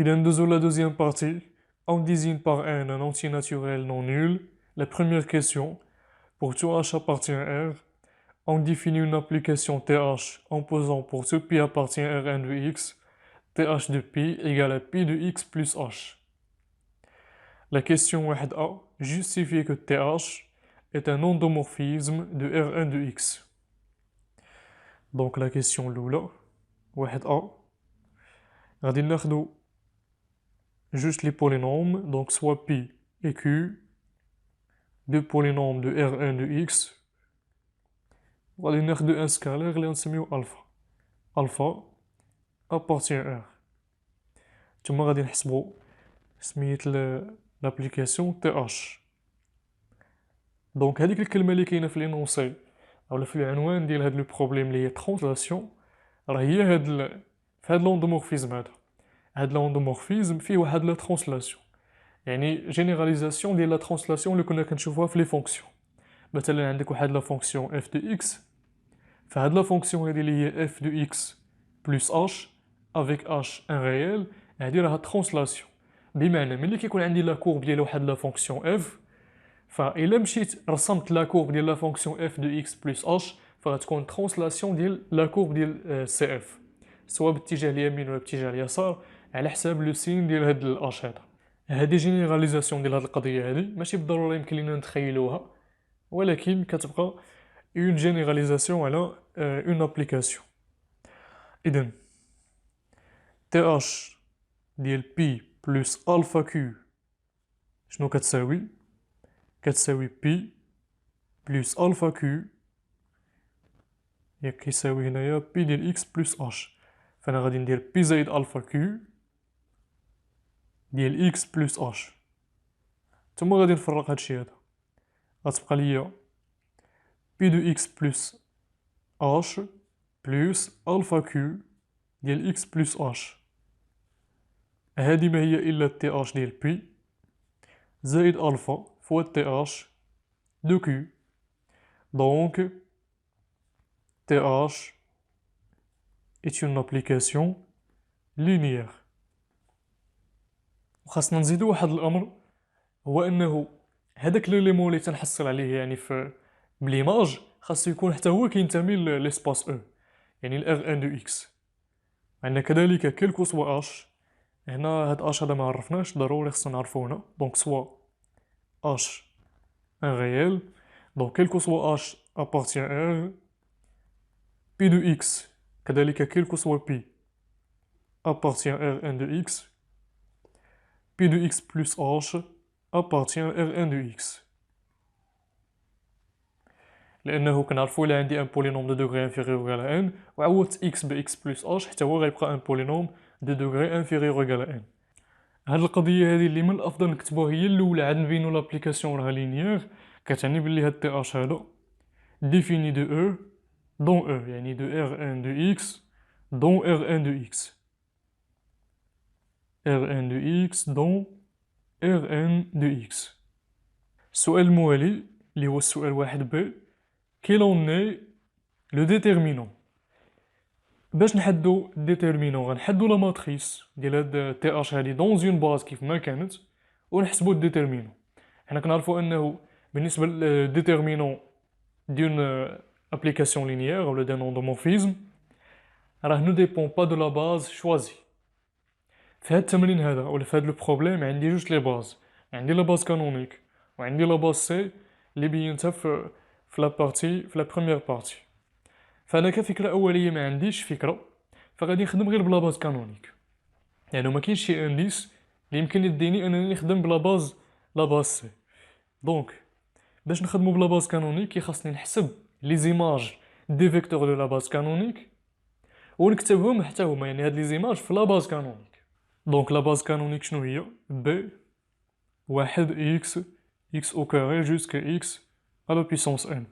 Il indose la deuxième partie. On désigne par n un entier naturel non nul. La première question, pour tout h appartient à R, on définit une application TH en posant pour tout pi appartient à Rn de x, TH de pi égale à pi de x plus h. La question 1a justifie que TH est un endomorphisme de Rn de x. Donc la question l'oula, 1a, غادي ناخدو juste les polynômes, donc soit pi et q, deux polynômes de Rn de x. غادي ناخدو un scalaire اللي غنسميو alpha. Alpha appartient à R. ثم غادي نحسبو سميت l'application TH. دونك هذيك الكلمة اللي كاينة في لينونسي أو في العنوان ديال هاد لو بروبليم اللي هي ترانسلاسيون، راه هي في هاد لوندومورفيزم هذا. هاد لوندومورفيزم فيه واحد لا ترانسلاسيون، يعني جينيراليزاسيون ديال لا ترانسلاسيون اللي كنا كنشوفوها في لي فونكسيون. مثلا عندك واحد لا فونكسيون اف دو اكس، فهاد لا فونكسيون هادي اللي هي اف دو اكس بلس اش افيك اش ان ريال، هادي راها ترانسلاسيون. بمعنى ملي كيكون عندي لا كورب ديال واحد لا فونكسيون اف، فإلا مشيت رسمت لا كورب ديال لا فونكسيون اف دو اكس بلس اش، فغتكون ترانسلاسيون ديال لا كورب ديال سي اف، سواء باتجاه اليمين ولا باتجاه اليسار على حساب لو سين ديال هاد الاش هذا. هادي جينيراليزاسيون ديال هاد القضيه هادي ماشي بالضروره يمكن لينا نتخيلوها، ولكن كتبقى اون جينيراليزاسيون على اون ابليكاسيون. اذا تي اش ديال بي بلس الفا كيو شنو كتساوي؟ كتساوي بي بلس الفا كيو ياك كيساوي هنايا بي ديال اكس بلس اش. فانا غادي ندير بي زائد الفا كيو ديال اكس بلس اش، ثم غادي نفرق هادشي هذا، غتبقى ليا بي دو اكس بلس اش بلس الفا كيو ديال اكس بلس اش. هادي ما هي الا تي اش ديال بي زائد الفا فوا تي اش دو كيو. دونك تي اش est une application linéaire. وخاصنا نزيدو واحد الامر، هو انه هذاك ليليمون اللي تنحصل عليه يعني في بليماج خاصو يكون حتى هو كينتمي للاسباس او، يعني الار ان دو اكس. عندنا كذلك كيلكو سوا اش، هنا هاد اش هذا ما عرفناش، ضروري خصنا نعرفو هنا. دونك سوا اش ان ريال، دونك كيلكو سوا اش ابارتيان ار، بي دو اكس كذلك كيلكو سوا بي appartient Rn de x, P de x plus h appartient Rn de x. لأنه كنعرفو إلا عندي ان بولينوم دو دوغري انفيريور على n وعوضت x ب x plus h حتى هو غيبقى ان بولينوم دو دوغري انفيريور على n. هاد القضية هادي اللي من الأفضل نكتبوها هي الأولى عاد نبينو لابليكاسيون راها لينيير، كتعني بلي هاد تي اش هادا ديفيني دو او دون او، يعني دو Rn de x دون Rn de x. Rn de x dont Rn de x. السؤال الموالي اللي هو السؤال 1b، quel en est le déterminant. باش نحدو الديتيرمينون غنحدو لا ماتريس ديال هاد تي اش هادي دون اون باز كيف ما كانت ونحسبو الديتيرمينون. حنا كنعرفو انه بالنسبه للديتيرمينون دون ابليكاسيون لينيير ولا دون اندومورفيزم راه نو ديبون با دو لا باز شوازي. في هاد التمرين هذا ولا في هاد لو بروبليم عندي جوج لي باز، عندي لا باز كانونيك وعندي لا باز سي اللي بينتها في لا بارتي في لا بروميير بارتي. فانا كفكره اوليه ما عنديش فكره، فغادي نخدم غير بلا باز كانونيك، يعني ما كاينش شي انديس اللي يمكن يديني انني نخدم بلا باز لا باز سي. دونك باش نخدمو بلا باز كانونيك خاصني نحسب لي زيماج دي فيكتور دو لا باز كانونيك ونكتبهم حتى هما، يعني هاد لي زيماج في لا باز كانونيك. دونك لا باز كانونيك شنو هي؟ ب واحد اكس او كاري جوسكا اكس على بيسونس ان.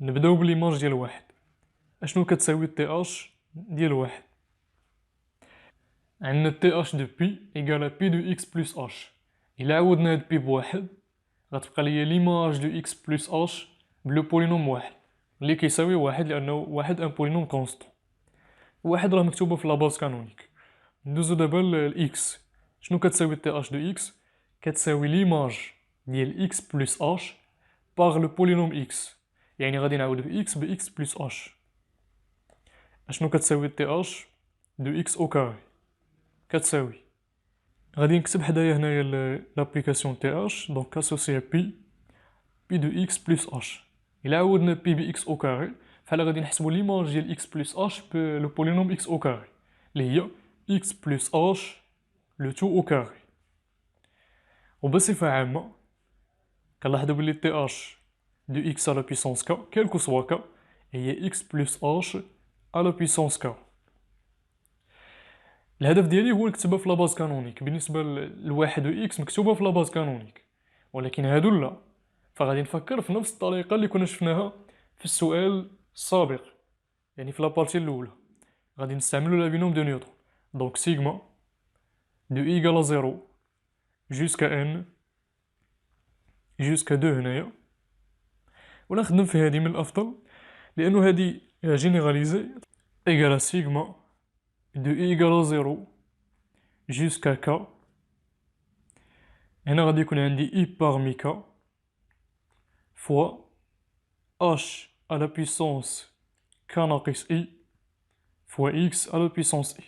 نبداو بليماج ديال واحد. اشنو كتساوي تي اش ديال واحد؟ عندنا تي اش دو بي ايكالا بي دو اكس بلس اش. الا عوضنا هاد بي بواحد غتبقى ليا ليماج دو اكس بلس اش بلو بولينوم واحد اللي كيساوي واحد، لانه واحد ان بولينوم كونستون. واحد راه مكتوبه في لاباز كانونيك، ندوزو دابا لإكس. شنو كتساوي تي اش دو إكس؟ كتساوي ليماج ديال إكس بلس اش باغ لو بولينوم إكس، يعني غادي نعوض بإكس بإكس بلس اش. اشنو كتساوي تي اش دو إكس أو كاري؟ كتساوي، غادي نكتب حدايا هنايا لابليكاسيون تي اش، دونك كاسوسيا بي دو إكس بلس اش. إلا عوضنا بي بإكس أو كاري فحال غادي نحسبو ليماج ديال إكس بلس اش بلو بولينوم إكس أو كاري، اللي هي إكس بلس اش لو تو أو كاري. وبصفة عامة كنلاحظو بلي تي اش دو إكس على بيسونس ك كالكو سوا ك هي إكس بلس اش على بيسونس ك. الهدف ديالي هو نكتبها في لاباز كانونيك. بالنسبة لواحد و إكس مكتوبة في لاباز كانونيك، ولكن هادو لا، فغادي نفكر في نفس الطريقة اللي كنا شفناها في السؤال السابق، يعني في لابارتي الأولى. غادي نستعملو لا بينوم دو نيوتن، دونك سيغما دو إيكال زيرو جوسكا ان جوسكا دو هنايا، ولا نخدم في هادي من الأفضل لأنه هادي جينيراليزي إيكال سيغما دو إيكال زيرو جوسكا ك. هنا غادي يكون عندي إي باغمي ك فوا اش على بيسونس ك ناقص إي فوا إكس على بيسونس إي.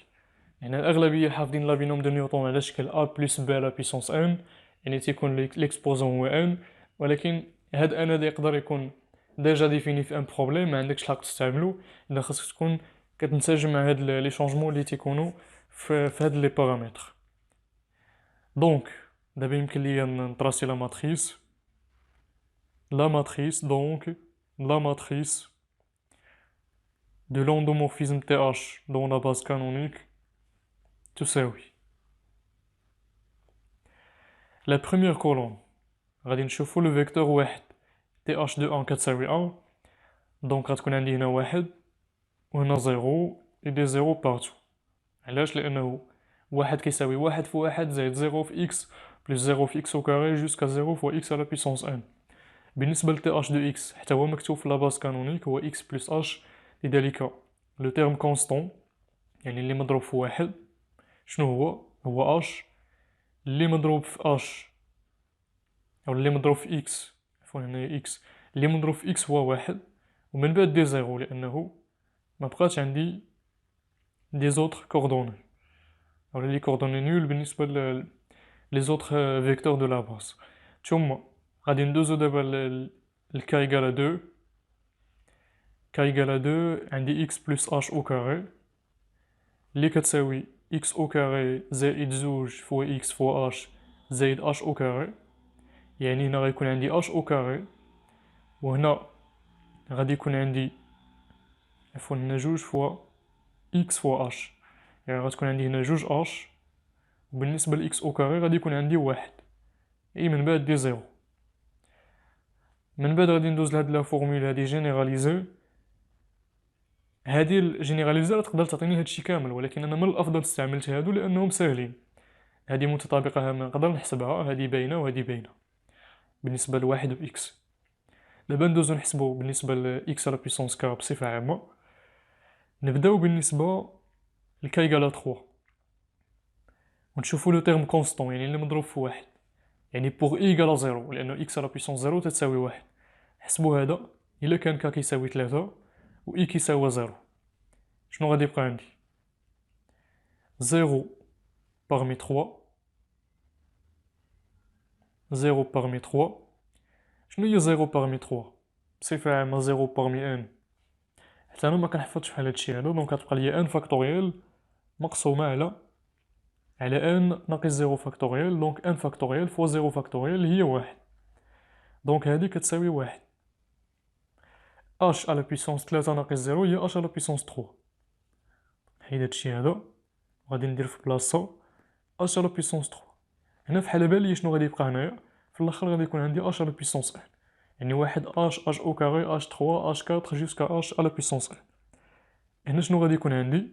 يعني الأغلبية حافظين لا بينوم دو نيوتن على شكل أ بلس ب على بيسونس ان، يعني تيكون ليكسبوزون هو ان، ولكن هاد ان هذا يقدر يكون ديجا ديفيني في ان بروبليم ما عندكش الحق تستعملو، الا خاصك تكون كتنسجم مع هاد لي شونجمون اللي تيكونوا في هاد لي بارامتر. دونك دابا يمكن ليا نطراسي لا ماتريس دونك لا ماتريس de l'endomorphisme TH dans la base canonique تساوي la première colonne غادي نشوفو لو فيكتور واحد TH de 1 كتساوي 1، دونك غتكون عندي هنا واحد وهنا زيرو et des زيرو بارتو. علاش؟ لأنه واحد كيساوي واحد في واحد زائد زيرو في إكس بلس زيرو في إكس أو كاري جوسكا زيرو فوا إكس على بيسونس ان. بالنسبة ل TH de X حتى هو مكتوب في لاباز كانونيك هو إكس بلس اش، لذلك لو تيرم كونستون يعني اللي مضروب في واحد شنو هو اش، اللي مضروب في اش او اللي مضروب في اكس، عفوا هنا اكس، اللي مضروب في اكس هو واحد، ومن بعد دي زيرو لانه ما بقاش عندي دي زوتر كوردوني او لي كوردوني نول بالنسبه لي زوتر فيكتور دو لا باس. ثم غادي ندوزو دابا الكا ايكالا 2. كا ايكالا 2 عندي اكس بلس اش او كاري اللي كتساوي اكس او كاري زائد زوج فوا اكس فوا اش زائد اش او كاري، يعني هنا غيكون عندي اش او كاري، وهنا غادي يكون عندي عفوا هنا جوج فوا اكس فوا اش، يعني غتكون عندي هنا جوج اش، وبالنسبة لاكس او كاري غادي يكون عندي واحد، اي من بعد دي زيرو. من بعد غادي ندوز لهاد لا فورمول هادي جينيراليزي. هادي الجينيراليزي تقدر تعطيني هادشي كامل، ولكن انا من الافضل استعملت هادو لانهم ساهلين. هادي متطابقة نقدر نحسبها، هادي باينة وهادي باينة بالنسبة لواحد و إكس. دابا ندوزو نحسبو بالنسبة ل إكس على بيسونس كا بصفة عامة. نبداو بالنسبة لكا إيكالا 3 ونشوفو لو تيرم كونستون يعني اللي مضروب في واحد، يعني بوغ إي إيكالا زيرو لأنو إكس على بيسونس زيرو تتساوي واحد. نحسبو هذا إلا كان كا كيساوي 3 و إي كيساوي زيرو، شنو غادي يبقى عندي؟ زيرو باغمي 3، زيرو باغمي 3. شنو هي زيرو باغمي 3؟ بصفة عامة زيرو باغمي ان، حتى انا ما كنحفظش بحال هادشي هذا، دونك غتبقى ليا ان فاكتوريال مقسومة على ان ناقص زيرو فاكتوريال، دونك ان فاكتوريال فوا زيرو فاكتوريال هي واحد، دونك هادي كتساوي واحد. اش على بيسونس 3 ناقص زيرو هي اش على بيسونس 3. نحيد هادشي هذا وغادي ندير في بلاصتو اش على بيسونس 3. هنا في حالة بالي شنو غادي يبقى هنايا في الاخر؟ غادي يكون عندي اش على بيسونس ان، يعني واحد اش او كاري اش 3 اش 4 جوسكا اش على بيسونس ان. هنا شنو غادي يكون عندي؟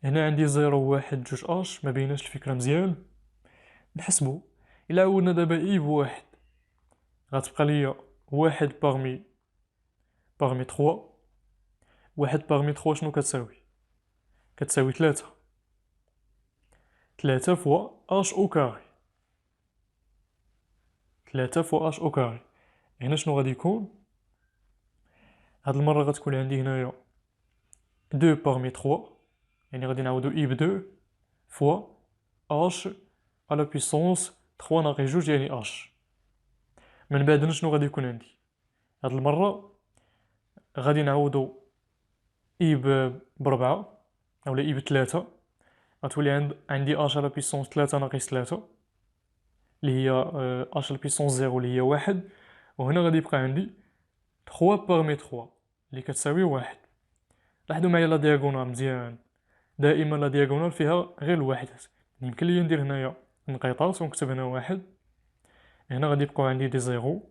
هنا عندي زيرو واحد جوج اش، ما بيناش الفكرة مزيان. نحسبو إلا عودنا دابا إي بواحد غتبقى ليا واحد باغمي تخوا. واحد باغمي تخوا شنو كتساوي؟ كتساوي 3، 3 فوا اش او كاري. 3 فوا اش او كاري. هنا شنو غادي يكون؟ هاد المرة غتكون عندي هنايا 2 بارمي 3، يعني غادي نعاودو اي ب 2 فوا اش على بيسونس 3 ناقص 2 يعني اش. من بعد هنا شنو غادي يكون عندي؟ هاد المرة غادي نعوضو اي بربعة اولا اي بثلاثة، غتولي عندي اش على بيسونس 3 ناقص 3 اللي هي اش على بيسونس 0 اللي هي واحد، وهنا غادي يبقى عندي 3 بارمي 3 اللي كتساوي واحد. لاحظوا معايا لا دياغونال مزيان، دائما لا دياغونال فيها غير الوحدات. يمكن لي ندير هنايا انقطاع ونكتب هنا واحد، هنا غادي يبقاو عندي دي زيرو،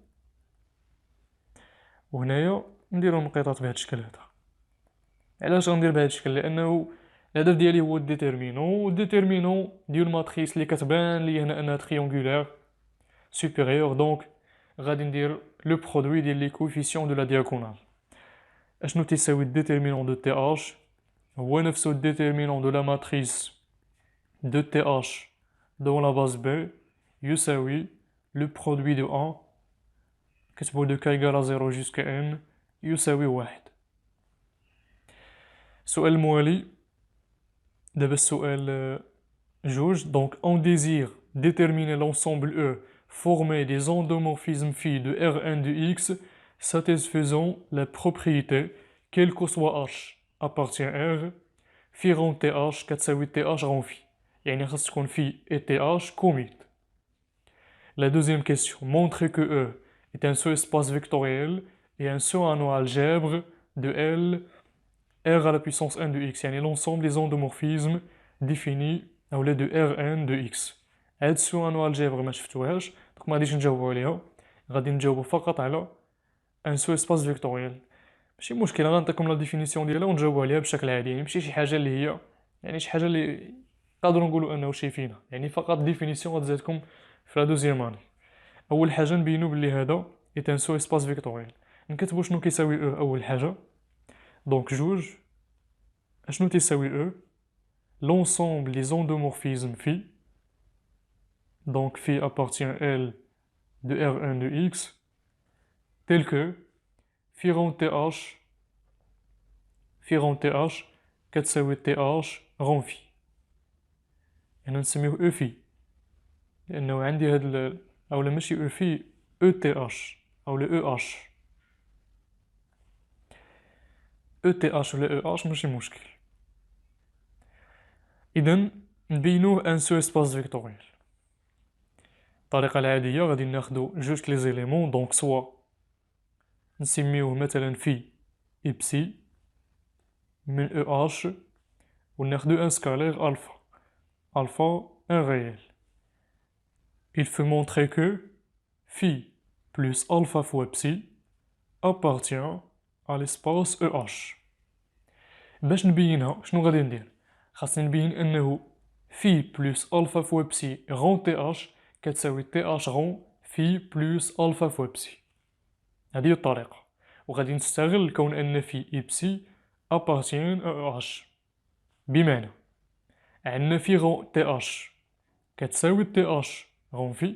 وهنايا نديرو انقطاط بهذا الشكل هذا. علاش غندير بهذا الشكل؟ لانه الهدف ديالي هو الديتيرمينون ديال الماتريس اللي كتبان لي هنا انها تريونغولير سوبيريور، دونك غادي ندير لو برودوي ديال لي كوفيسيون دو لا دياغونال. اشنو تيساوي الديتيرمينون دو تي اش؟ هو نفسه الديتيرمينون دو لا ماتريس دو تي اش دون لا باز بي يساوي لو برودوي دو ان كتبو دو كا ايكال 0 جوسكا ان يساوي واحد. السؤال الموالي دابا السؤال جوج. Donc on désire déterminer l'ensemble E formé des endomorphismes phi de Rn de x satisfaisant la propriété quel que soit h appartient R phi rond th كتساوي th rond phi، يعني خاص تكون phi et th commute. La deuxième question, montrer que E est un sous-espace vectoriel et un sous-anneau algèbre de L R à la puissance n de x، يعني l'ensemble des endomorphismes définis أولا دو ار ان دو اكس. هاد السؤال انو الجبر ما شفتوهاش دونك ما غاديش نجاوبو عليها، غادي نجاوبو فقط على ان سو اسباس فيكتوريال. ماشي مشكل، غنعطيكم لا ديفينيسيون ديالها ونجاوبو عليها بشكل عادي، يعني ماشي شي حاجه اللي هي يعني شي حاجه اللي نقدروا نقولوا انه شايفينها، يعني فقط ديفينيسيون غتزيدكم في لا دوزيام اني. اول حاجه نبينو بلي هذا ايت ان سو اسباس فيكتوريال. نكتبو شنو كيساوي او اول حاجه. دونك جوج اشنو تيساوي او؟ l'ensemble des endomorphismes phi, donc phi appartient L de Rn de x, tel que phi rond th كتساوي th rond phi. هنا نسميوه او phi لأنه عندي هاد أولا ماشي او phi او تي اش أولا او اش. او تي اش ولا او اش ماشي مشكل. إذن نبينوه ان سو اسباس فيكتوريال. الطريقة العادية غادي ناخدو جوج لي زيليمون، دونك سوا نسميوه مثلا في إبسي من او اش وناخدو ان سكالير الفا، الفا ان réel. Il faut montrer que phi plus alpha fois psi appartient à l'espace EH. باش نبينها شنو غادي ندير؟ خاصني نبين انه phi plus alpha fois psi rond th كتساوي th rond phi plus alpha fois psi. هذه هي الطريقة، وغادي نستغل كون ان في إبسي appartient à EH، بمعنى عندنا في رون تي اش كتساوي تي اش رون في،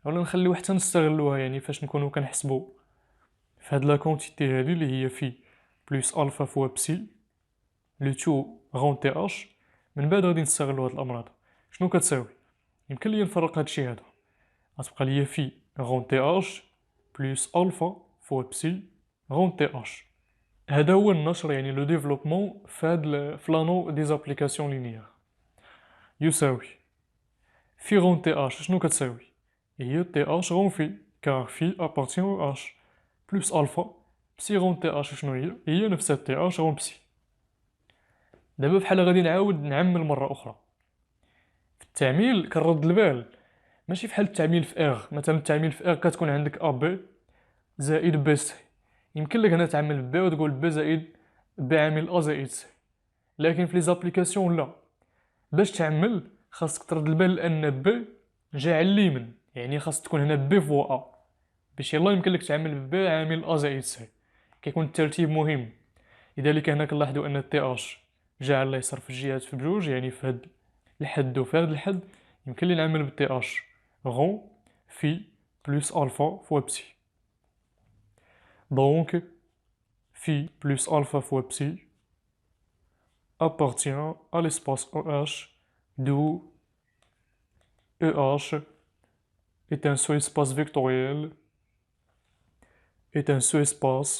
ولا نخليو حتى نستغلوها يعني فاش نكونو كنحسبو في هاد لا كونتيتي هادي اللي هي في بلس الفا فوا بسي لو تو رون تي اش. من بعد غادي نستغلو هاد الامر هذا. شنو كتساوي؟ يمكن ليا نفرق هادشي هذا، غتبقى ليا في رون تي اش بلس الفا فوا بسي رون تي اش. هذا هو النشر يعني لو ديفلوبمون في هاد في لانو دي زابليكاسيون لينيير. يساوي في رون تي اش شنو كتساوي؟ هي تي اش رون في، كار في ابارتيون او اش بلس الفا بسي رون تي اش شنو هي نفس تي اش رون بسي. دابا بحال غادي نعاود نعمل مره اخرى. في التعميل كنرد البال ماشي بحال التعميل في ار، مثلا التعميل في ار كتكون عندك ا بي زائد بي سي، يمكن لك هنا تعمل بي وتقول بي زائد بي عامل ا زائد سي. لكن في لي زابليكاسيون لا، باش تعمل خاصك ترد البال لان بي جا على اليمين، يعني خاص تكون هنا بي فوا ا باش يلا يمكن لك تعمل بي عامل ا زائد سي. كيكون الترتيب مهم، لذلك هنا كنلاحظوا ان تي اش جا على اليسار في الجهات في بجوج، يعني في هاد الحد وفي هذا الحد يمكن لي نعمل بالتي اش غون في بلس الفا فوا بسي. دونك phi plus alpha fois psi appartient à l'espace EH d'où EH est un sous-espace vectoriel, est un sous-espace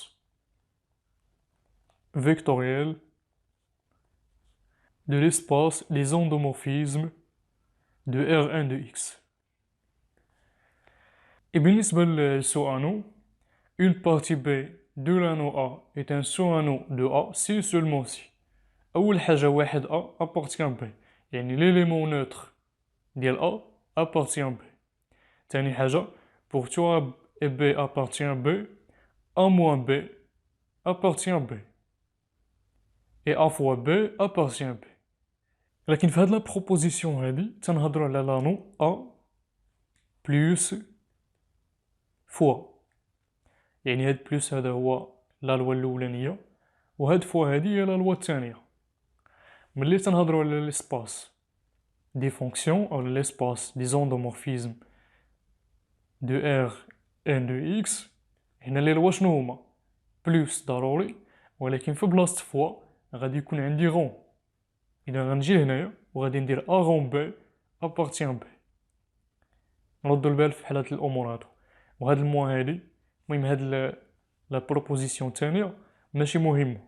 vectoriel de l'espace des endomorphismes de Rn de x. Et بالنسبة لسؤالنا, une partie B de l'anneau A est un sous-anneau de A si seulement si. أول حاجة واحد A appartient B, يعني l'élément neutre ديال A appartient B. تاني حاجة pour tout A et B appartient B, A moins B appartient B. Et A fois B appartient B. لكن في هاد لا بروبوزيسيون هادي تنهضرو على لانو A plus فوا، يعني هاد بلوس هذا هو لا لوا الأولانية وهاد فوا هادي هي لا لوا الثانية. ملي تنهضرو على ليسباس دي فونكسيون أو ليسباس دي زوندومورفيزم دو ار ان دو اكس، هنا لي لوا شنو هما؟ بلوس ضروري، ولكن في بلاصة فوا غادي يكون عندي غون. إذا غنجي لهنايا وغادي ندير أ غون بي أبارتيان بي. نردو البال في حالات الأمور هادو. وهاد الموا هادي المهم هاد لا بروبوزيسيون الثانية ماشي مهمة،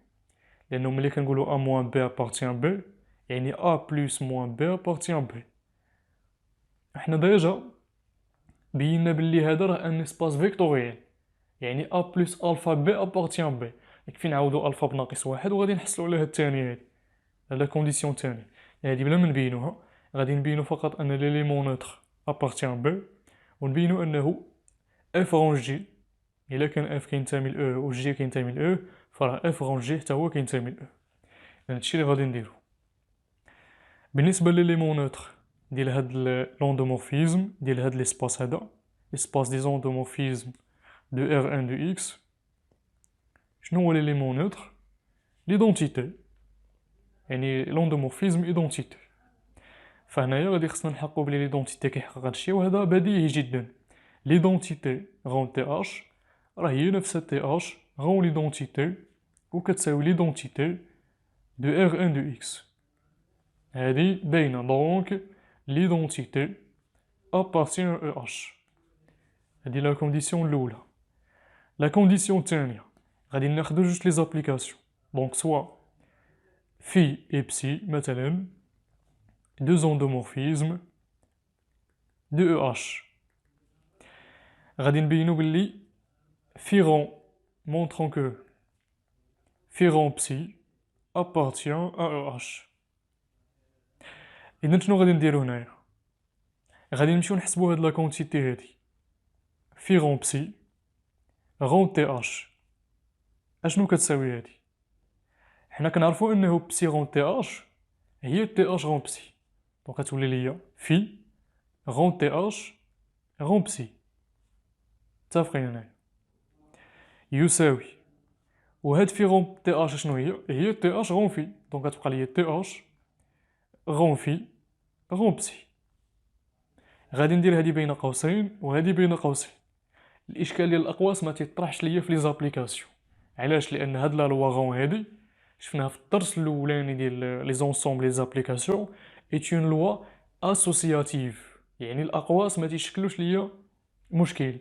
لأنه ملي كنقولو أ موان بي أبارتيان بي يعني أ بلوس موان بي أبارتيان بي. احنا ديجا بينا بلي هذا راه ان اسباس فيكتوريال، يعني أ بلوس ألفا بي أبارتيان بي. يكفي نعاودو ألفا بناقص واحد وغادي نحصلو على هاد الثانية هادي، على كونديسيون الثانية هادي بلا ما نبينوها. غادي نبينو فقط أن ليليمون نوتر أبارتيان بي، ونبينو أنه اف رون جي إلا كان اف كينتمي ل او و جي كينتمي ل او، فراه اف رون جي حتى هو كينتمي ل او. هادشي اللي غادي نديرو. بالنسبة لليليمون نوتر ديال هاد لوندومورفيزم ديال هاد ليسباس هذا، ليسباس دي زوندومورفيزم دو ار ان دو اكس، شنو هو ليليمون نوتر؟ ليدونتيتي، يعني لوندومورفيزم ايدونتيتي. فهنايا غادي خصنا نحققو بلي ليدونتيتي كيحقق هادشي، وهذا بديهي جدا. ليدونتيتي غون تي اش راه هي نفسها تي اش غون ليدونتيتي وكتساوي ليدونتيتي دو ار ان دو اكس. هادي باينة. دونك ليدونتيتي ابارتيان او اش. هادي لا كونديسيون الاولى. لا كونديسيون الثانية غادي ناخدو جوج لي زابليكاسيون. دونك سوا في اي بسي مثلا دو زوندومورفيزم دو او اش، غادي نبينو بلي في رون montrant que phi rond psi appartient à EH. إذا شنو غادي نديرو هنايا؟ غادي نمشيو نحسبو هاد لا كونتيتي هادي في رون بسي رون تي اش. اشنو كتساوي هادي؟ حنا كنعرفو انه بسي رون تي اش هي تي اش رون بسي، دونك غتولي ليا في رون تي اش رون بسي. متفقين هنايا؟ يساوي، وهاد في رون تي اش شنو هي؟ هي تي اش رون في، دونك غتبقى ليا تي اش رون في رون بسي. غادي ندير هادي بين قوسين وهادي بين قوسين. الاشكال ديال الاقواس ما تيطرحش ليا في لي زابليكاسيون. علاش؟ لان هاد لا لوا غون هادي شفناها في الدرس الاولاني ديال لي زونسومبل لي زابليكاسيون، ايت اون لوا اسوسياتيف، يعني الاقواس ما تيشكلوش ليا مشكل.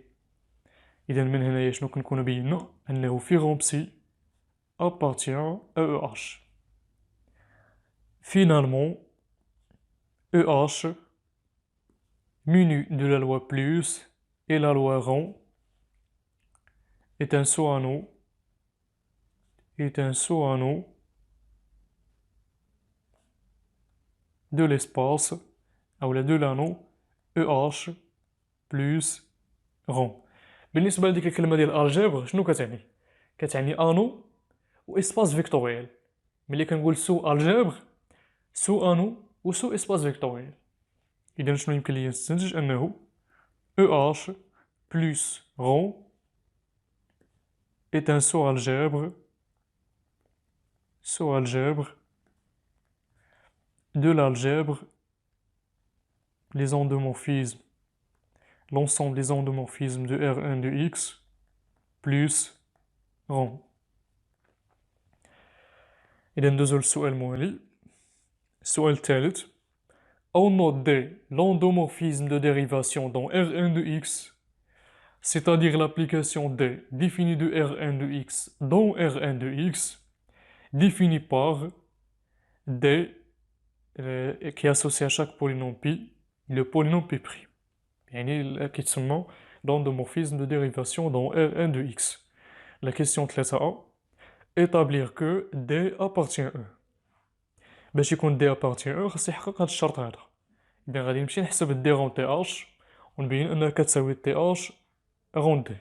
اذا من هنايا شنو كنكونوا بينا؟ انه في غون بسي appartient à EH. Finalement, EH munu de la loi plus et la loi rond est un sous-anneau de l'espace ou de l'anneau EH plus rond. بالنسبة لديك الكلمة ديال الجبر شنو كتعني؟ كتعني انو و اسباس فيكتوريال. ملي كنقول سو الجبر سو انو و سو اسباس فيكتوريال. إذا شنو يمكن ليا نستنتج؟ أنه EH plus rond est un sous-algèbre de l'algèbre les endomorphismes, l'ensemble des endomorphismes de R1 de X plus rond. إذا ندوزو للسؤال الموالي. السؤال الثالث. On note l'endomorphisme de dérivation dans Rn de x, c'est-à-dire l'application d définie de Rn de x dans Rn de x, définie par d qui est associé à chaque polynôme pi, le polynôme pi'. يعني كيتسمى l'endomorphisme de dérivation dans Rn de x. La question 3a. Établir que d appartient à E. باش يكون d appartient à E خاص يحقق هذا الشرط هذا. إذا غادي نمشي نحسب d غون تي اش ونبين أنها كتساوي تي اش غون d.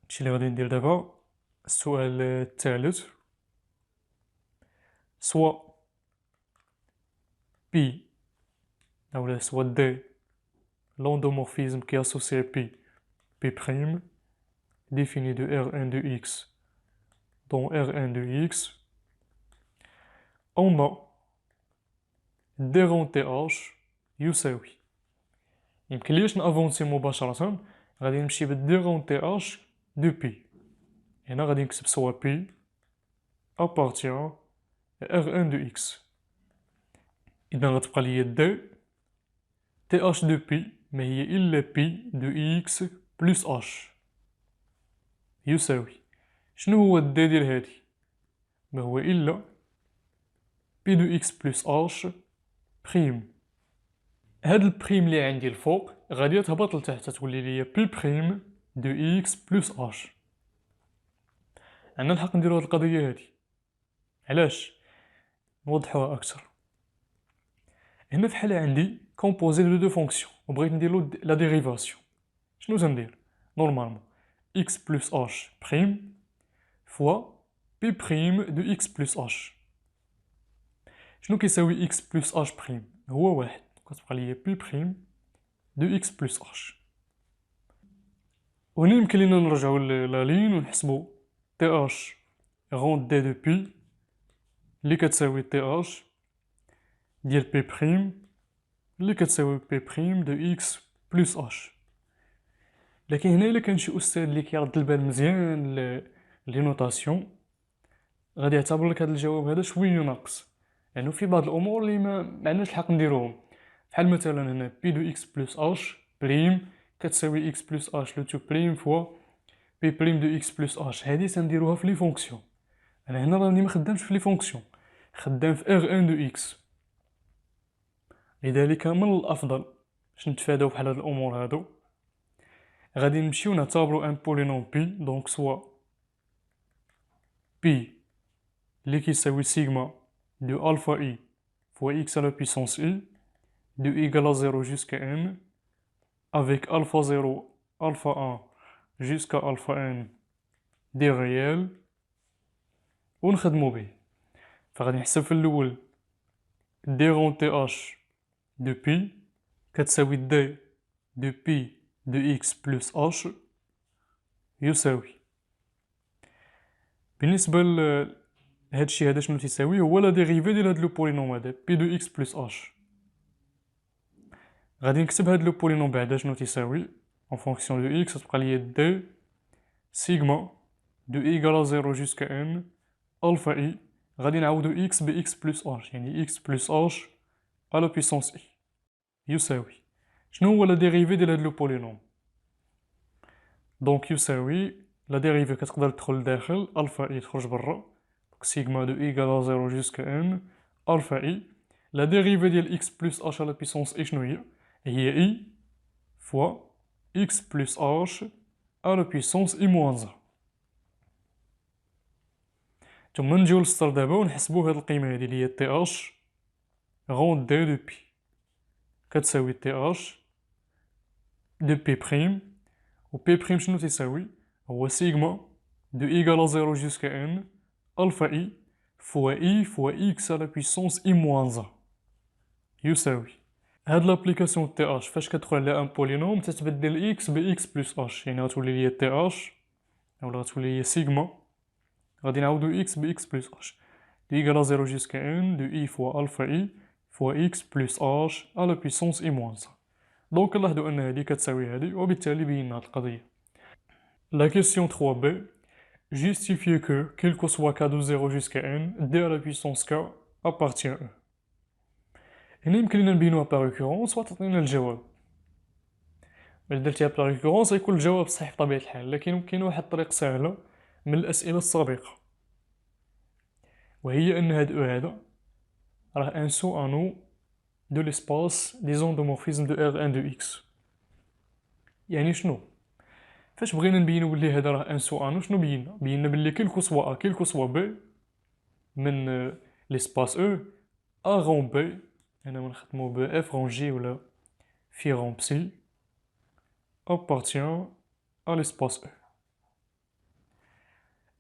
هادشي اللي غادي ندير دابا. السؤال الثالث. soit pi أولا soit d l'endomorphisme qui est associé à pi prime défini de Rn de x dans Rn de x, on a d غون تي اش يساوي. يمكنليش نافونسي مباشرة، غادي نمشي بالدي غون تي اش دو بي. هنا غادي نكتب سوا بي appartient à Rn de x. إذا غتبقى ليا دي تي اش دو بي ما هي إلا بي دو إكس بلس اش يساوي. شنو هو الدي ديال هادي؟ ما هو إلا بي دو إكس بلس اش بريم. هاد البريم اللي عندي الفوق غادي تهبط لتحت تولي ليا بي بريم دو إكس بلس اش. عندنا الحق نديرو هاد القضية هادي. علاش؟ نوضحوها أكثر. هنا في حالة عندي كومبوزي دو فونكسيون وبغيت نديرلو لا ديريفاسيون. شنو تندير؟ نورمالمون x بلس اش بريم فوا بي بريم دو x بلس اش. شنو كيساوي x بلس اش بريم؟ هو واحد، كتبقى ليا بي بريم دو x بلس اش. وهنا يمكن لينا نرجعو لا لين ونحسبو تي اش غون دي دو بي اللي كتساوي تي اش ديال بي بريم اللي كتساوي بي بريم دو اكس بلس اش. لكن هنا الا كان شي استاذ اللي كيرد البال مزيان لي نوطاسيون غادي يعتبر لك هذا الجواب هذا شويه ناقص، لانه في بعض الامور اللي ما عندناش الحق نديروهم. بحال مثلا هنا بي دو اكس بلس اش بريم كتساوي اكس بلس اش لو تو بريم فوا بي بريم دو اكس بلس اش. هادي تنديروها في لي فونكسيون. انا هنا راني ما خدامش في لي فونكسيون، خدام في ار ان دو اكس. لذلك من الافضل باش نتفاداو بحال هاد الامور هادو غادي نمشيو نعتبرو ان بولينوم بي. دونك سوا بي اللي كيساوي سيغما دو الفا اي فوا اكس على بيسونس اي دو ايكال 0 جوسكا ان افيك الفا 0 الفا 1 جوسكا الفا ان دي ريال ونخدمو به. فغادي نحسب في الاول دي غون تي اش دو بي كتساوي دي دو بي دو اكس بلس اش يساوي. بالنسبة لهادشي هذا شنو تيساوي؟ هو لا ديريفي ديال هاد لو بولينوم هذا بي دو اكس بلس اش. غادي نكتب هاد لو بولينوم بعدا شنو تيساوي en fonction de x تبقى ليا دي سيغما دو ايكال 0 جوسكا ان الفا اي غادي نعوضو x ب x بلس اش يعني x بلس اش على بيسونس اي يساوي. شنو هو لا ديريفي ديال هاد لو بولينوم؟ دونك يساوي لا ديريفي كتقدر تدخل لداخل الفا اي تخرج برا دونك سيغما دو ايكال 0 جوسكا ان الفا اي. لا ديريفي ديال x بلس اش على بيسونس اي شنو هي؟ هي اي فوا x بلس h على بيسونس i موان 1. ثم نجيو للسطر دابا ونحسبو هاد القيمة هادي اللي هي تي اش غون دي دو بي كتساوي تي اش دو بي بريم. و بي بريم شنو تيساوي؟ هو سيغما دو ايكال 0 جوسكا ان الفا اي فوا x على بيسونس i موان 1 يساوي. هاد لابليكاسيون تي اش فاش كتدخل على ان بولينوم تتبدل اكس ب اكس بلس اش يعني غتولي ليا تي اش اولا غتولي ليا سيغما غادي نعوضو اكس ب اكس بلس اش دو ايكال 0 جوسكا ان دو اي فوا الفا اي fois x plus h à la puissance i moins 1. دونك نلاحظوا أن هذه كتساوي هذه وبالتالي بينا هاد القضية. La question 3b. Justifier que, quel que soit k de 0 jusqu'à n, d à la puissance k appartient à e. هنا يمكن لنا نبينوها par récurrence وتعطينا الجواب. إلا درتيها par récurrence غيكون الجواب صحيح بطبيعة الحال، لكن كاين واحد الطريقة سهلة من الأسئلة السابقة، وهي أن هاد e هذا راه ان سو انو دو l'espace des endomorphismes de R1 de X. يعني شنو؟ فاش بغينا نبينو بلي هذا راه ان سو انو شنو بينا بلي كيلكو سوا ا كيلكو سوا بي من l'espace E A rond B، هنا نخدمو ب F rond G ولا في rond psi appartient à l'espace E.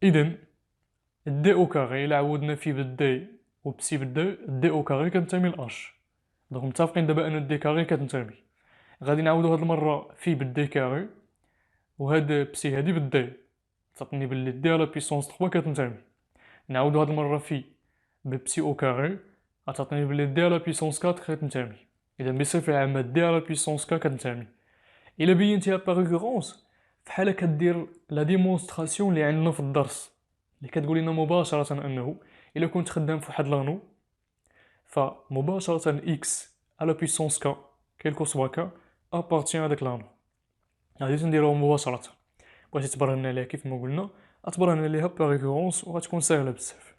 إذن دي او كاري إلا عوضنا فيه بالدي و بسي بالدي، دي او كاري كتنتمي ل H. دونك متفقين دابا أن دي كاري كتنتمي. غادي نعوضو هاد المرة فيه بالدي كاري وهاد بسي هادي بالدي، تعطيني بلي دي على بيسونس 3 كتنتمي. نعاودو هاد المرة في بسي او كاري غتعطيني بلي دي على بيسونس 4 كتنتمي. إذا بصفة عامة دي على بيسونس 4 كتنتمي. إلا بينتيها باغ ريكورونس فحال كدير لا ديمونستراسيون اللي عندنا في الدرس اللي كتقول لنا مباشرة أنه إلا كنت خدام في واحد لانو فمباشرة إكس على بيسونس ك كيلكو سوا ك أبارتيان هداك لانو. غادي نديروها مباشرة. بغيتي تبرهن عليها كيف ما قلنا غتبرهن عليها باغ ريكورونس وغتكون ساهلة بزاف.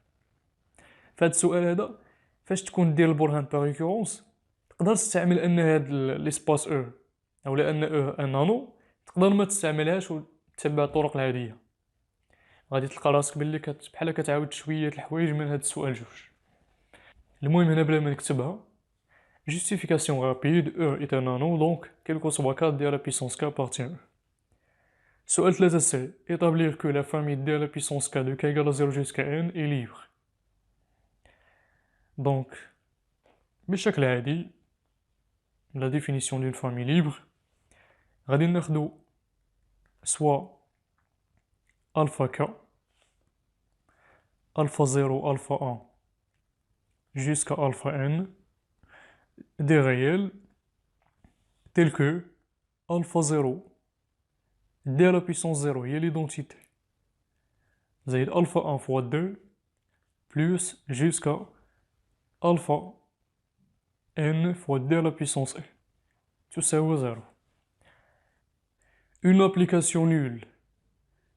فهاد السؤال هذا فاش تكون دير البرهان باغ ريكورونس تقدر تستعمل ان هاد ليسباس او اولا ان او ان نانو، تقدر ما تستعملهاش وتتبع الطرق العاديه. غادي تلقى راسك باللي بحال كتعاود شويه الحوايج من هاد السؤال جوج. المهم هنا بلا ما نكتبها justification rapide e est un nano donc quel que soit k d à la puissance k appartient à e. سؤال 3c. établir que la famille d à la puissance k de k égale à 0 jusqu'à n est libre. Donc بشكل عادي la définition d'une famille libre غادي ناخدو soit alpha k alpha 0 alpha 1 jusqu'à alpha n des réels tels que alpha 0 d à la puissance 0 هي l'identité زائد alpha 1 fois 2 plus jusqu'à alpha n fois d à la puissance e تساوي 0. Une application nulle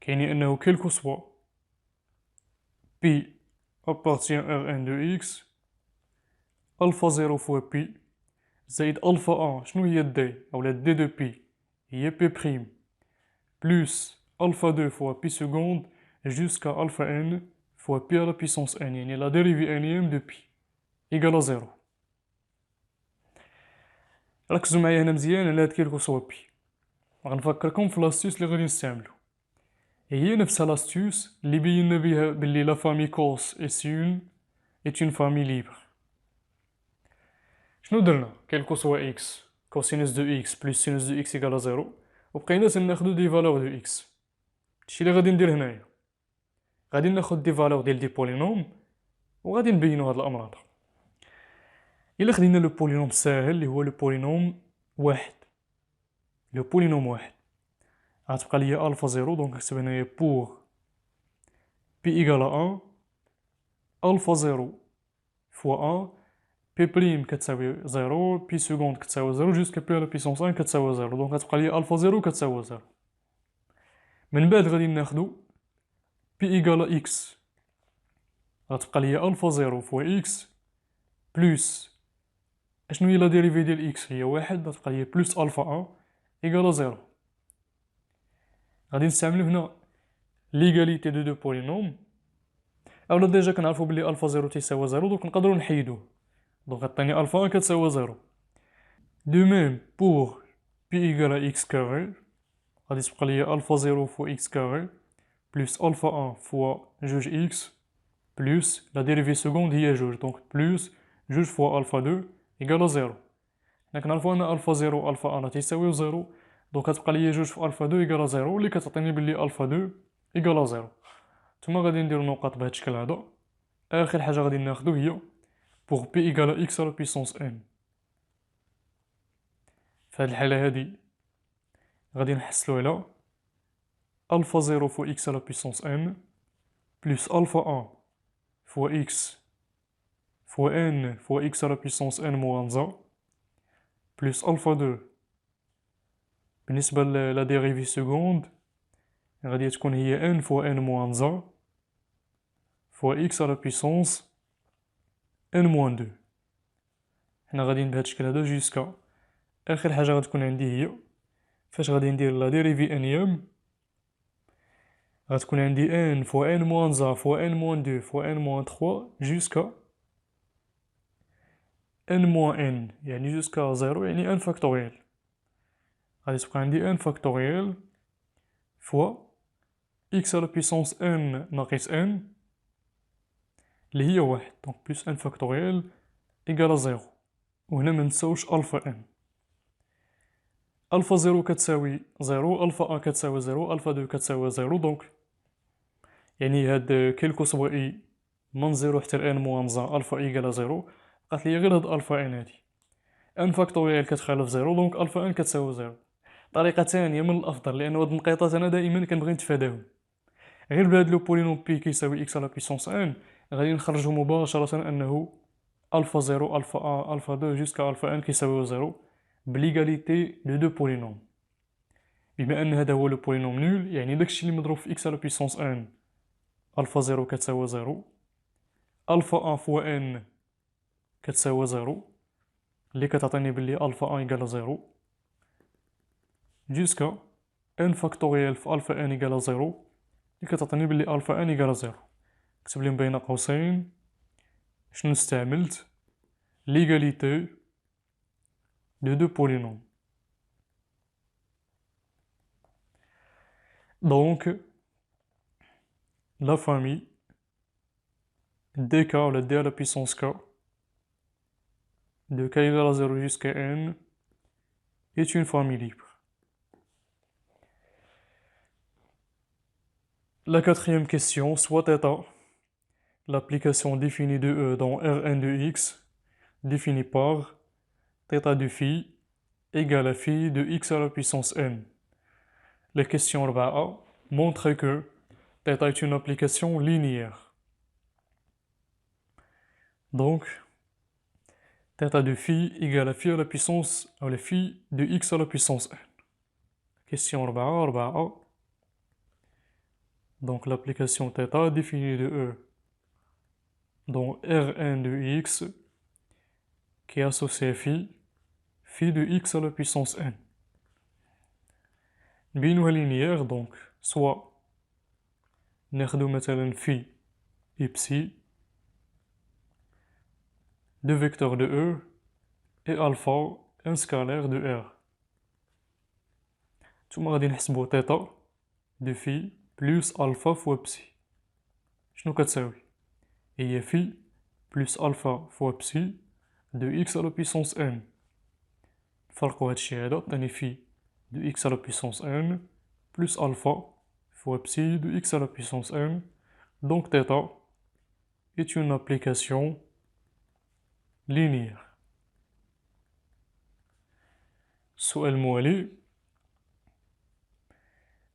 كاين أنه quel que soit pi appartient à Rn de x alpha 0 fois pi زائد alpha 1 شنو هي d أولا d de pi هي p prime plus alpha 2 fois pi seconde jusqu'à alpha n fois pi à la puissance n يعني la dérivée nème de pi égale à 0. ركزوا معايا هنا مزيان على هاد كيلكو سوا بي. غنفكركم في لاستيوس اللي غادي نستعملو، هي نفسها لاستيوس اللي بينا بها باللي لا فامي كوس est une famille libre. شنو درنا؟ كيلكو سوا اكس كوسينوس دو اكس بلس سينوس دو اكس ايكال 0 وبقينا تناخدو دي فالور دو اكس. هادشي اللي غادي ندير هنايا، غادي ناخد دي فالور ديال دي بولينوم وغادي نبينو هاد الامر هذا. إلا خدينا لو بولينوم ساهل اللي هو لو بولينوم واحد، لو بولينوم واحد غتبقى ليا الفا 0 دونك نكتب هنايا بور بي إيكال 1 الفا 0 فوا 1 بي بريم كتساوي 0 بي سكوند كتساوي 0 جوسكا بي على بيسونس 1 كتساوي 0 دونك غتبقى ليا الفا 0 كتساوي 0. من بعد غادي ناخدو بي إيكال إكس غتبقى ليا الفا 0 فوا إكس بلس اشنو هي لا ديريفي ديال إكس هي واحد غتبقى ليا بلس الفا 1 إيكال 0. غادي نستعملو هنا ليغاليتي دو دو بولينوم اولا ديجا كنعرفو بلي الفا 0 تيساوي 0 دونك نقدرو نحيدوه دونك غطيني الفا 1 كتساوي 0. دو ميم بور بي إيكال إكس كاري غادي تبقى ليا الفا 0 فوا إكس كاري بلس الفا 1 فوا جوج إكس بلس لا ديريفي سكوند هي جوج دونك بلس جوج فوا الفا 2 إيكال 0. حنا كنعرفو أن الفا 0 الفا 1 تيساويو 0 دونك غتبقى ليا جوج في الفا 2 إيكال 0 اللي كتعطيني بلي الفا 2 إيكال 0. نتوما غادي نديرو نقاط بهاد الشكل هذا. آخر حاجة غادي ناخدو هي pour p égale à x à la puissance n. في هذه الحالة هذه غادي نحصلو على alpha 0 fois x à la puissance n plus alpha 1 fois x fois n fois x à la puissance n moins 1 plus alpha 2 بالنسبة لا dérivée seconde غادي تكون هي n fois n moins 1 fois x à la puissance n moins 2. حنا غاديين بهذا الشكل هذا جوسكا آخر حاجة غتكون عندي هي فاش غادي ندير لا dérivée انيام غتكون عندي n fois n moins 1 fois n moins 2 fois n moins 3 jusqu'à n moins n يعني jusqu'à 0 يعني n factoriel. غادي تبقى عندي n factoriel fois x à la puissance n ناقص n اللي هي واحد donc plus n factoriel égale à 0. وهنا منساوش alpha n. alpha 0 كتساوي 0 alpha 1 كتساوي 0 alpha 2 كتساوي 0 دونك يعني هاد كيلكو سوا اي من 0 حتى ل n موان 1 الفا ايكال 0 بقات لي غير هاد الفا ان هادي ان فاكتوريال كتخالف 0 دونك الفا ان كتساوي 0. طريقة ثانية من الافضل لان هاد النقيطات انا دائما كنبغي نتفاداهم غير بهاد لو بولينوم بي كيساوي اكس على بيسونس ان غادي نخرجو مباشرة انه الفا 0 الفا 1 الفا 2 جوسكا الفا ان كيساوي 0 بليغاليتي دو دو بولينوم. بما ان هذا هو لو بولينوم نول يعني داكشي اللي مضروب في اكس على بيسونس ان الفا 0 كتساوي 0 الفا 1 فوا ان كتساوي 0 اللي كتعطيني بلي الفا 1 ايكال 0 جوسكا ان فاكتوريال في الفا ان ايكال 0 اللي كتعطيني بلي الفا ان ايكال 0. نكتب لهم بين قوسين شنو استعملت ليغاليتي دو دو بولينوم. دونك la famille dk ou la d à la puissance k de k égale à 0 jusqu'à n est une famille libre. La quatrième question, soit θ, l'application définie de E dans Rn de x définie par θ de phi égale à phi de x à la puissance n. La question 4a montre que θ est une application linéaire. Donc, θ de phi égale à phi à la puissance, ou la phi de x à la puissance n. Question 4a. Donc, l'application θ définie de E dans Rn de x qui est associé à phi de x à la puissance n. بينها linéaire donc soit ناخدو مثلا phi et psi deux vecteurs de E et alpha un scalaire de R. ثم غادي نحسبو θ de phi plus alpha fois psi شنو كتساوي هي phi plus alpha fois psi de x à la puissance n. نفرقو هادشي هذا عطاني phi de x à la puissance n plus alpha fois psi de x à la puissance n. Donc θ est une application linéaire. السؤال الموالي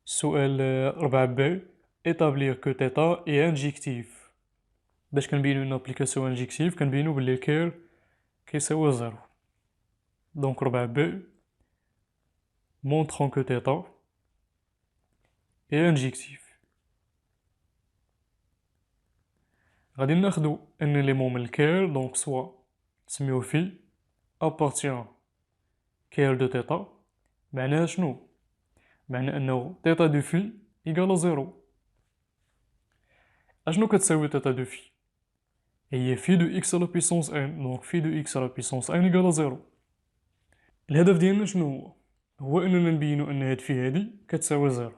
سؤال 4b établir que θ est injectif. باش كنبينو une application injective كنبينو بلي الكير كيساوي 0. Donc 4b montrant que θ est injectif. غادي ناخدو ان élément من الكير دونك سوا نسميوه في appartient كير دو θ. معناها شنو معنى انه θ دو في ايكال 0. اشنو كتساوي θ دو في هي في دو اكس على بيسونس ان دونك في دو اكس على بيسونس ان ايكال 0. الهدف ديالنا شنو هو اننا نبينو ان هاد في هادي كتساوي 0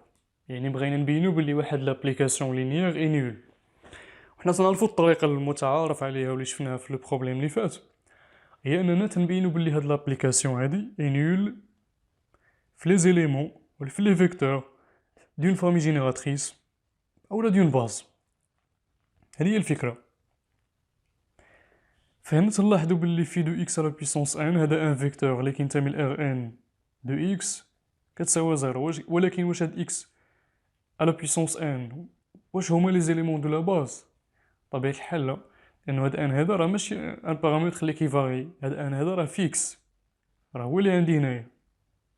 يعني بغينا نبينو بلي واحد لابليكاسيون لينيير اي نول. وحنا تنعرفو الطريقه المتعارف عليها واللي شفناها في البروبليم اللي فات هي اننا تنبينو بلي هاد لابليكاسيون هادي اي نول في لي زيليمون ولا في لي فيكتور دون فامي جينيراتريس اولا دون باز. هذه هي الفكره. فهنا تلاحظوا باللي في دو إكس على بيسونس ان هذا ان فيكتور اللي كينتمي ل ار ان دو إكس كتساوي زيرو، ولكن واش هاد إكس على بيسونس ان واش هما لي زيليمون دو لا باز؟ بطبيعة الحال لا، لأنو هاد ان هذا راه ماشي ان بارامتر اللي كيفاغي، هاد ان هذا راه فيكس، راه هو اللي عندي هنايا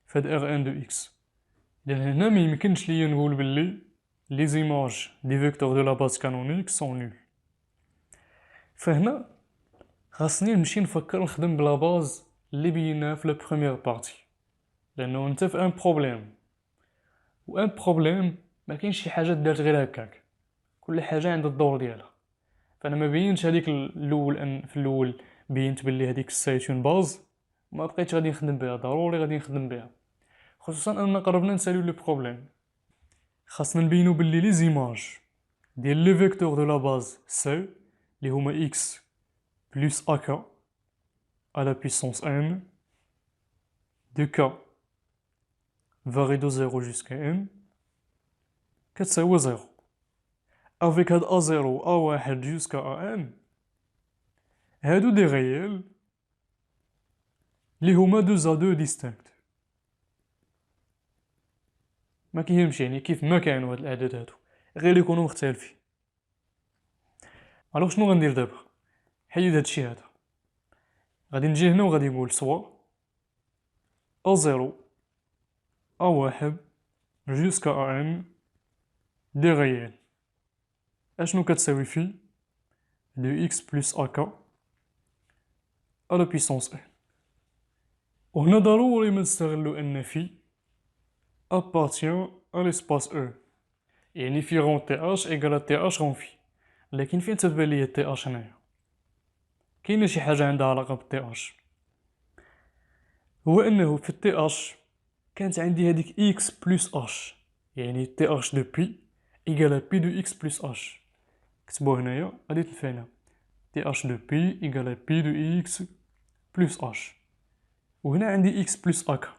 فهاد ار ان دو إكس. إذن هنا ميمكنش ليا نقول بلي لي زيماج دي فيكتور دو لا باز كانونيك سون نول. فهنا خاصني نمشي نفكر نخدم بلا باز اللي بيناها في لا بروميير بارتي، لأنه انت في ان بروبليم، و ان بروبليم ما كاينش شي حاجة دارت غير هكاك، كل حاجة عندها الدور ديالها. فانا ما بينش هذيك الاول ان في الاول بينت باللي هذيك سايت اون باز، ما بقيتش غادي نخدم بها، ضروري غادي نخدم بها، خصوصا اننا قربنا نساليو لو بروبليم. خاصنا نبينو باللي لي زيماج ديال لي فيكتور دو لا باز سي اللي هما اكس بلس اكا على بيسونس ان دو كا فاري دو زيرو جوسكا ان كتساوي زيرو، افيك هاد ا زيرو ا واحد جوسكا ا ان هادو دي غيال اللي هما دو زا دو ديستانكت، ما كيهمش يعني كيف ما كانوا هاد الاعداد هادو غير يكونوا مختلفين. الوغ شنو غندير دابا؟ حيد هادشي هذا، غادي نجي هنا وغادي نقول سوا ا زيرو ا واحد جوسكا ا ان دي غيال اشنو كتساوي في دو اكس بلس اكا على بيسونس ان. وهنا ضروري ما نستغلو ان في appartient à l'espace E، يعني في غون تي اش ايكال تي اش غون في، لكن فين تتبان ليا تي اش هنايا؟ كاينه شي حاجه عندها علاقه بالتي اش، هو انه في التي اش كانت عندي هذيك اكس بلس اش، يعني تي اش دو بي ايكال بي دو اكس بلس اش، كتبوه هنايا غادي تنفعنا تي اش دو بي ايكال بي دو اكس بلس اش، وهنا عندي اكس بلس اكا،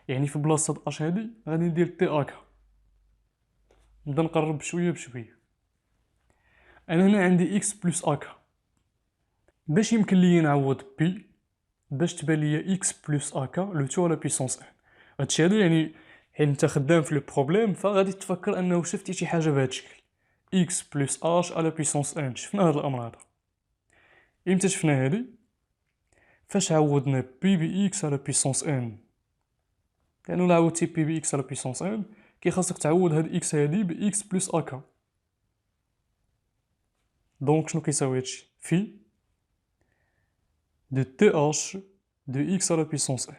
يعني في بلاصه اش هادي غادي ندير تي اكا، نبدا نقرب بشويه بشويه. انا هنا عندي اكس بلس اكا، باش يمكن لي نعوض بي باش تبان ليا اكس بلس اكا لو تو على بيسونس ان. هادشي هذا يعني حين انت خدام في لو بروبليم فغادي تفكر انه شفتي شي حاجه بهذا الشكل اكس بلس اش على بيسونس ان. شفنا هذا الامر هذا امتى شفنا هادي؟ فاش عوضنا بي بي اكس على بيسونس ان، لانه لا عوضتي بي بي اكس على بيسونس ان كي خاصك تعوض هاد اكس هادي باكس بلس اكا. دونك شنو كيساوي هادشي؟ في دو تي اش دو اكس على بيسونس ان.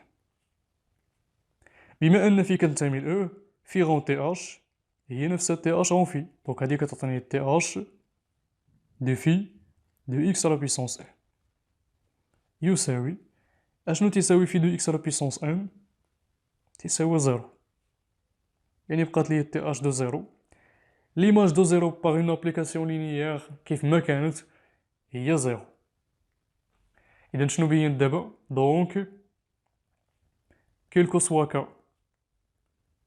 بما ان في كتنتمي ل او في غون تي اش هي نفسها تي اش غون في، دونك هادي كتعطيني تي اش دو في دو اكس على بيسونس ان يساوي اشنو تساوي في دو اكس على بيسونس ان؟ تساوي زيرو، يعني بقات لي تي اش دو زيرو، ليماج دو زيرو باغ اون ابليكاسيون لينيير كيف ما كانت هي زيرو. اذا شنو بينت دابا؟ دونك كيلكو سوا كا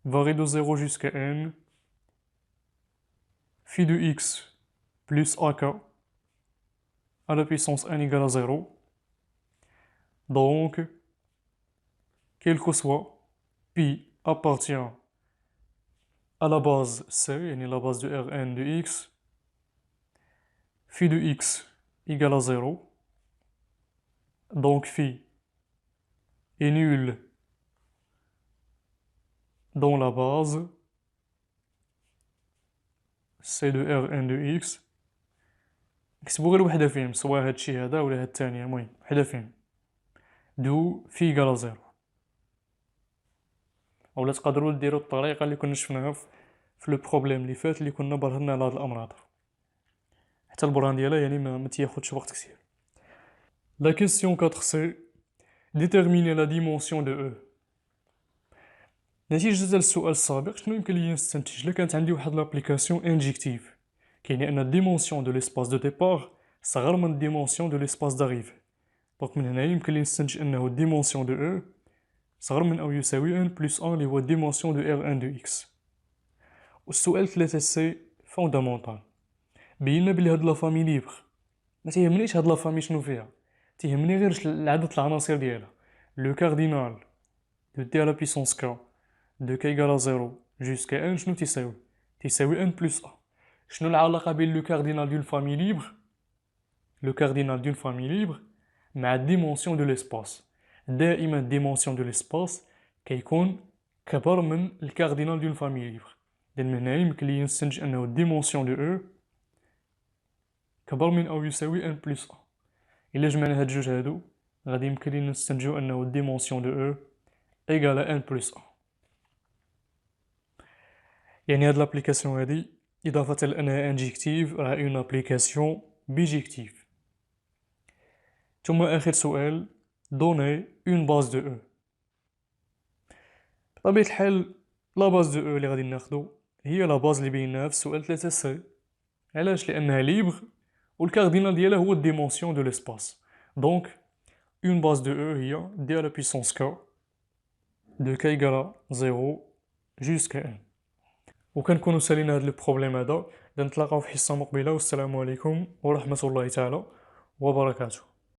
varie de 0 jusqu'à n phi de x plus ak à la puissance n égale à 0. Donc, quel que soit, pi appartient à la base c, yani la base de Rn de x, phi de x égale à 0. Donc, phi est nul dans la base c de Rn de x. نكتبو غير وحدة فيهم، سواء هادشي هذا ولا هاد الثانية، المهم وحدة فيهم. دو في إيكال زيرو، اولا تقدروا ديروا الطريقه اللي كنا شفناها في لو بروبليم اللي فات اللي كنا برهنا على هذا الامر هذا، حتى البرهان ديالها يعني ما تياخذش وقت كثير. لا كيسيون 4 سي ديتيرميني لا ديمونسيون دو او. نتيجة السؤال السابق شنو يمكن لي نستنتج؟ الا كانت عندي واحد لابليكاسيون انجيكتيف كاين ان ديمونسيون دو ليسباس دو ديبار صغر من ديمونسيون دو ليسباس داريفي، دونك من هنا يمكن لي نستنتج انه ديمونسيون دو او صغر من او يساوي 1 بلس 1 اللي هو ديمونسيون دو ار 1 دو اكس. والسؤال 3 سي فوندامونتال، بينا بلي هاد لا فامي ليبر ما تيهمنيش هاد لا فامي شنو فيها، تيهمني غير عدد العناصر ديالها. لو كاردينال دو دي على بيسونس كا دو كا يقال 0 جوسكا ان شنو تيساوي؟ تيساوي ان بلس ا. شنو العلاقة بين لو كاردينال دون فامي ليبر، لو كاردينال دون فامي ليبر مع الديمونسيون دو ليسباس؟ دائما الديمونسيون دو ليسباس كيكون كبر من الكاردينال دون فامي ليبر، لأن من هنا يمكن لي نستنتج أنه الديمونسيون دو او كبر من أو يساوي ان بلس ا. إلا جمعنا هاد جوج هادو غادي يمكن لي نستنتجو أنه الديمونسيون دو او إيكال ان بلس ا. يعني هاد لابليكاسيون هادي إضافة لأنها انجيكتيف راه اون ابليكاسيون بيجيكتيف. ثم آخر سؤال، دوني اون باز دو او. بطبيعة الحال لا باز دو او اللي غادي ناخدو هي لا باز اللي بيناها في السؤال 3 سي. علاش؟ لأنها ليبر والكاردينال ديالها هو الديمونسيون دو ليسباس. دونك اون باز دو او هي دي على بيسونس كا دو كا يقرا 0 جوسكا ان. وكنكونوا سالينا هاد لو بروبليم هذا. نتلاقاو في حصة مقبلة، والسلام عليكم ورحمة الله تعالى وبركاته.